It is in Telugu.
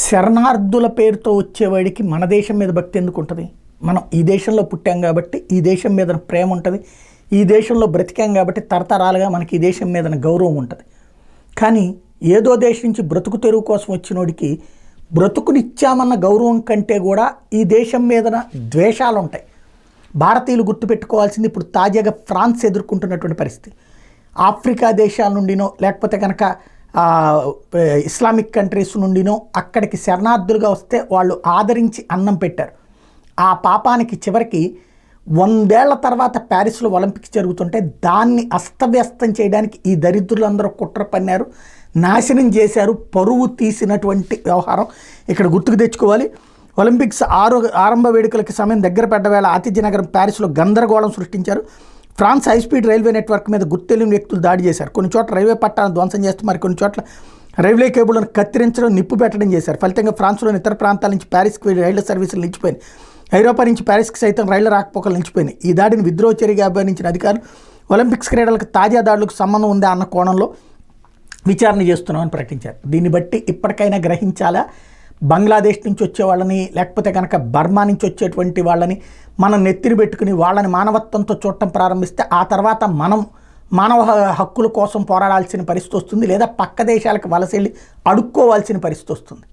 శరణార్థుల పేరుతో వచ్చేవాడికి మన దేశం మీద భక్తి ఎందుకు ఉంటుంది? మనం ఈ దేశంలో పుట్టాం కాబట్టి ఈ దేశం మీద ప్రేమ ఉంటుంది, ఈ దేశంలో బ్రతికాం కాబట్టి తరతరాలుగా మనకి ఈ దేశం మీద గౌరవం ఉంటుంది. కానీ ఏదో దేశం నుంచి బ్రతుకు తెరువు కోసం వచ్చినోడికి బ్రతుకునిచ్చామన్న గౌరవం కంటే కూడా ఈ దేశం మీద ద్వేషాలు ఉంటాయి. భారతీయులు గుర్తుపెట్టుకోవాల్సింది ఇప్పుడు తాజాగా ఫ్రాన్స్ ఎదుర్కొంటున్నటువంటి పరిస్థితి. ఆఫ్రికా దేశాల నుండినో లేకపోతే కనుక ఇస్లామిక్ కంట్రీస్ నుండినో అక్కడికి శరణార్థులుగా వస్తే వాళ్ళు ఆదరించి అన్నం పెట్టారు. ఆ పాపానికి చివరికి 100 ఏళ్ల తర్వాత ప్యారిస్లో ఒలింపిక్స్ జరుగుతుంటే దాన్ని అస్తవ్యస్తం చేయడానికి ఈ దరిద్రులందరూ కుట్ర పన్నారు, నాశనం చేశారు. పరువు తీసినటువంటి వ్యవహారం ఇక్కడ గుర్తుకు తెచ్చుకోవాలి. ఒలింపిక్స్ ఆరంభ వేడుకలకి సమయం దగ్గర పడ్డ వేళ ఆతిథ్య నగరం ప్యారిస్లో గందరగోళం సృష్టించారు. ఫ్రాన్స్ హైస్పీడ్ రైల్వే నెట్వర్క్ మీద గుర్తెలియని వ్యక్తులు దాడి చేశారు. కొన్ని చోట్ల రైల్వే పట్టాలను ధ్వంసం చేస్తూ మరి కొన్ని చోట్ల రైల్వే కేబుల్ను కత్తిరించడం, నిప్పు పెట్టడం చేశారు. ఫలితంగా ఫ్రాన్స్లోని ఇతర ప్రాంతాల నుంచి ప్యారిస్కి రైళ్ల సర్వీసులు నిలిచిపోయినాయి. ఐరోపా నుంచి ప్యారిస్కి సైతం రైళ్ల రాకపోకలు నిలిచిపోయినాయి. ఈ దాడిని విద్రోహ చర్యగా అభివర్ణించిన అధికారులు ఒలింపిక్స్ క్రీడలకు తాజా దాడులకు సంబంధం ఉందా అన్న కోణంలో విచారణ చేస్తున్నామని ప్రకటించారు. దీన్ని బట్టి ఇప్పటికైనా గ్రహించాలా, బంగ్లాదేశ్ నుంచి వచ్చే వాళ్ళని లేకపోతే కనుక బర్మా నుంచి వచ్చేటువంటి వాళ్ళని మనం నెత్తిని పెట్టుకుని వాళ్ళని మానవత్వంతో చూడటం ప్రారంభిస్తే ఆ తర్వాత మనం మానవ హక్కుల కోసం పోరాడాల్సిన పరిస్థితి వస్తుంది, లేదా పక్క దేశాలకు వలస వెళ్ళి అడుక్కోవాల్సిన పరిస్థితి వస్తుంది.